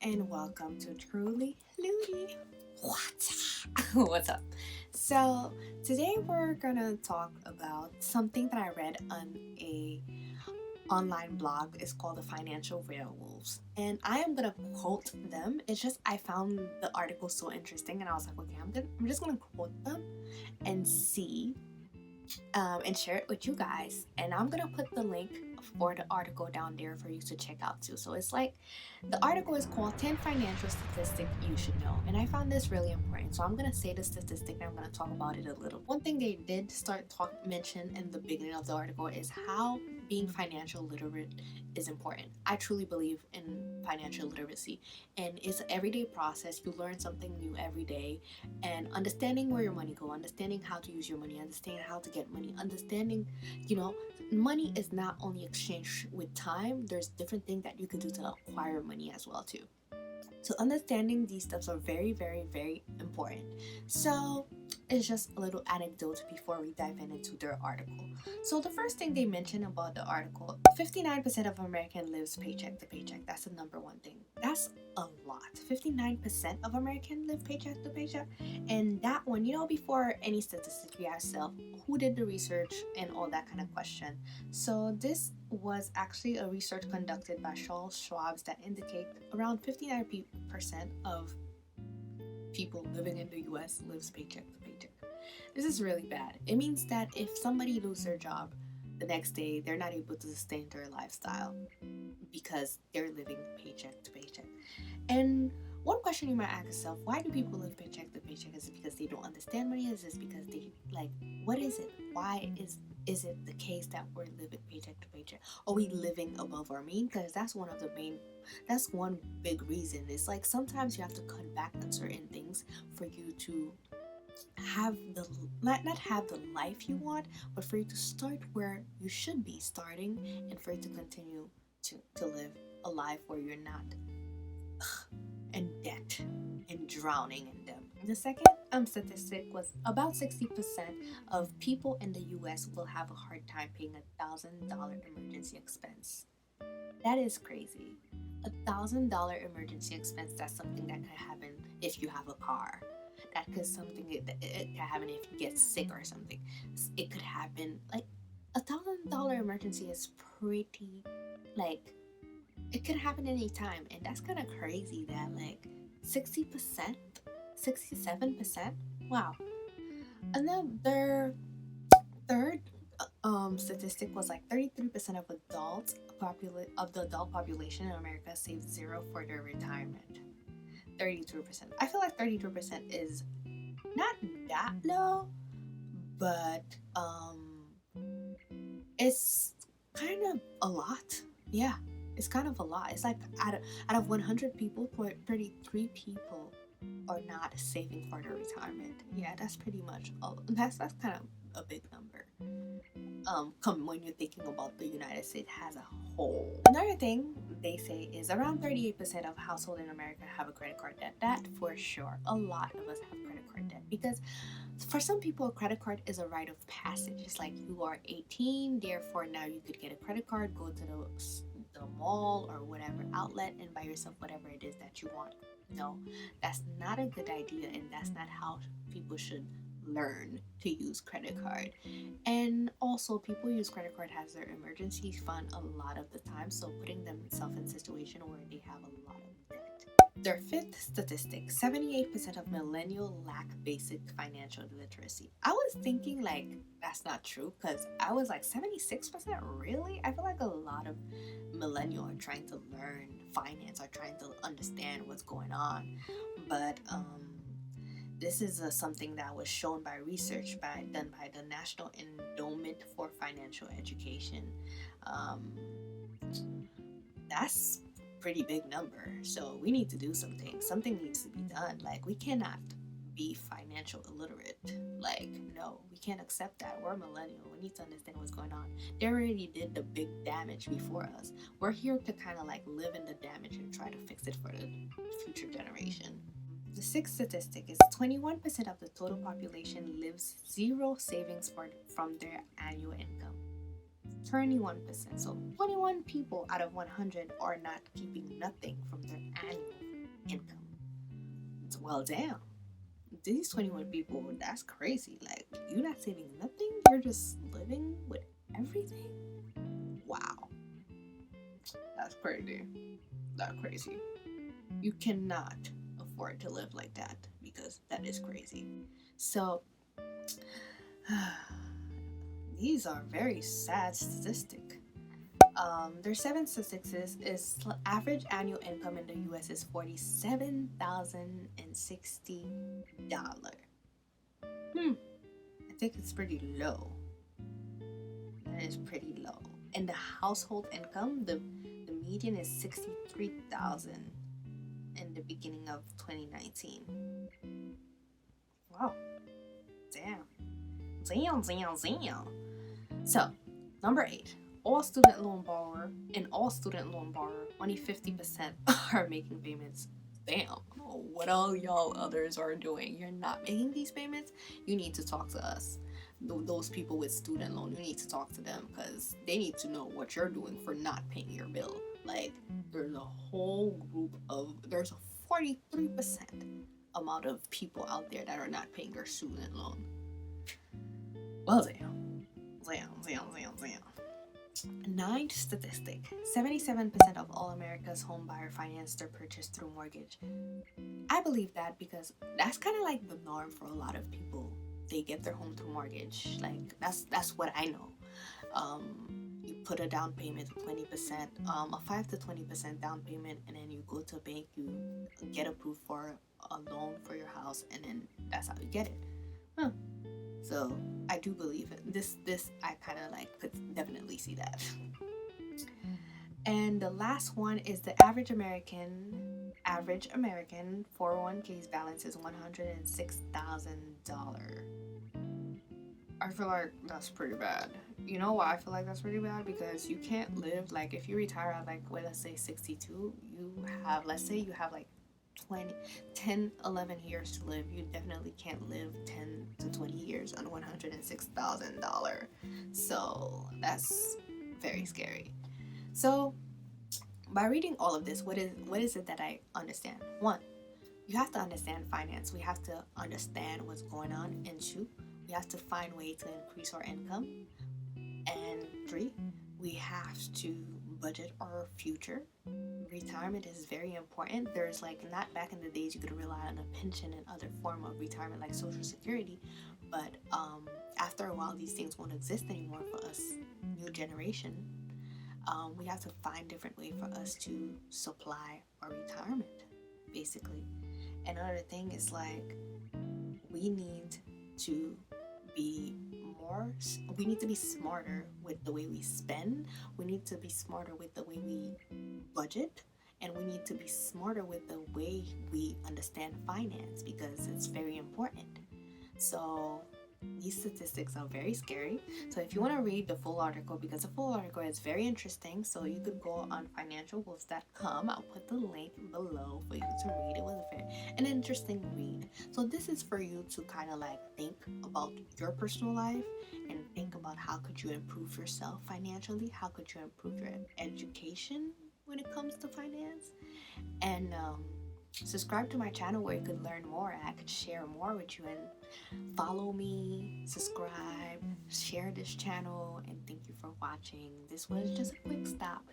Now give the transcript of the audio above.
and welcome to Truly Ludi. What's up? So today we're gonna talk about something that I read on a online blog. It's called the Financial Werewolves, and I am gonna quote them. It's just I found the article so interesting, and I was like, okay, I'm just gonna quote them and see and share it with you guys. And I'm gonna put the link for the article down there for you to check out too. So it's like the article is called 10 Financial Statistics You Should Know. And I found this really important. So I'm gonna say the statistic and I'm gonna talk about it a little. One thing they did mention in the beginning of the article is how being financial literate is important. I truly believe in financial literacy, and it's an everyday process. You learn something new every day, and understanding where your money go, understanding how to use your money, understanding how to get money, understanding, you know, money is not only exchanged with time. There's different things that you can do to acquire money as well too. So understanding these steps are very, very, very important. So it's just a little anecdote before we dive into their article. So the first thing they mention about the article, 59% of American lives paycheck to paycheck. That's the number one thing. That's a lot. 59% of American live paycheck to paycheck. And that one, before any statistics, we ask ourselves, who did the research and all that kind of question. So this was actually a research conducted by Charles Schwab that indicate around 59% of people living in the US lives paycheck to paycheck. This is really bad. It means that if somebody loses their job the next day, they're not able to sustain their lifestyle because they're living paycheck to paycheck. And one question you might ask yourself, why do people live paycheck to paycheck? Is it because they don't understand money? Is it because they what is it? Why is it the case that we're living paycheck to paycheck? Are we living above our mean? Because that's one big reason. It's like sometimes you have to cut back on certain things for you to have the not have the life you want, but for you to start where you should be starting, and for you to continue to live a life where you're not in debt and drowning in them. The second statistic was about 60% of people in the US will have a hard time paying $1,000 emergency expense. That is crazy. $1,000 emergency expense, that's something that could happen if you have a car. That could something it could happen if you get sick or something. It could happen like $1,000 emergency is pretty like it could happen anytime, and that's kind of crazy that 60%, 67%. Wow. And then their third statistic was like 33% of the adult population in America saves zero for their retirement. 32%. I feel like 32% is not that low, but it's kind of a lot. Yeah, it's kind of a lot. It's like out of 100 people, 33 people are not saving for their retirement. Yeah, that's pretty much that's kind of a big number. Come when you're thinking about the United States as a whole. Another thing they say is around 38% of households in America have a credit card debt. That for sure, a lot of us have credit card debt because for some people, a credit card is a rite of passage. It's like you are 18, therefore now you could get a credit card, go to the mall or whatever outlet and buy yourself whatever it is that you want. No, that's not a good idea, and that's not how people should learn to use credit card. And also people use credit card as their emergency fund a lot of the time, so putting themselves in a situation where they have a lot of debt. Their fifth statistic, 78% of millennials lack basic financial literacy. I was thinking that's not true, because I was like 76%, really? I feel like a lot of millennials are trying to learn finance, are trying to understand what's going on, but this is something that was shown by research done by the National Endowment for Financial Education. That's pretty big number. So we need to do something. Something needs to be done. We cannot be financial illiterate. No, we can't accept that. We're millennial. We need to understand what's going on. They already did the big damage before us. We're here to kind of live in the damage and try to fix it for the future generation. The sixth statistic is 21% of the total population lives zero savings from their annual income. 21%. So 21 people out of 100 are not keeping nothing from their annual income. Well, damn. These 21 people, that's crazy. Like, you're not saving nothing, you're just living with everything? Wow. That's crazy. That's crazy. You cannot afford to live like that because that is crazy. So, these are very sad statistics. Their seven statistics is average annual income in the U.S. is $47,060. I think it's pretty low. That is pretty low. And the household income, the median is 63,000 in the beginning of 2019. Wow. Damn. Damn. So, number 8. All student loan borrower, only 50% are making payments. Damn. What all y'all others are doing? You're not making these payments? You need to talk to us. Those people with student loan, you need to talk to them because they need to know what you're doing for not paying your bill. Like, there's a there's a 43% amount of people out there that are not paying their student loan. Well, damn. Ninth statistic: 77% of all America's home buyer finance their purchase through mortgage. I believe that because that's kind of like the norm for a lot of people. They get their home through mortgage. Like, that's what I know. You put a down payment of 20%, a 5 to 20% down payment, and then you go to a bank, you get approved for a loan for your house, and then that's how you get it. So I do believe it. This I kind of like could definitely see that. And the last one is the average American 401k's balance is $106,000. I feel like that's pretty bad. You know why I feel like that's pretty bad? Because you can't live, like, if you retire at, like, let's say 62, let's say you have like 11 years to live. You definitely can't live 10 to 20 years on $106,000. So that's very scary. So by reading all of this, what is it that I understand? One, you have to understand finance. We have to understand what's going on. And two, we have to find ways to increase our income. And 3, we have to budget our future. Retirement is very important. There's like, not back in the days you could rely on a pension and other form of retirement like Social Security, but after a while these things won't exist anymore for us, new generation. We have to find different way for us to supply our retirement, basically. Another thing is like, we need to be smarter with the way we spend. We need to be smarter with the way we budget, and we need to be smarter with the way we understand finance, because it's very important. So these statistics are very scary. So if you want to read the full article, because the full article is very interesting, so you could go on financialwolves.com. I'll put the link below for you to read. It was an interesting read. So this is for you to kind of like think about your personal life and think about how could you improve yourself financially, how could you improve your education when it comes to finance, and subscribe to my channel where you could learn more and I could share more with you. And follow me, subscribe, share this channel, and thank you for watching. This was just a quick stop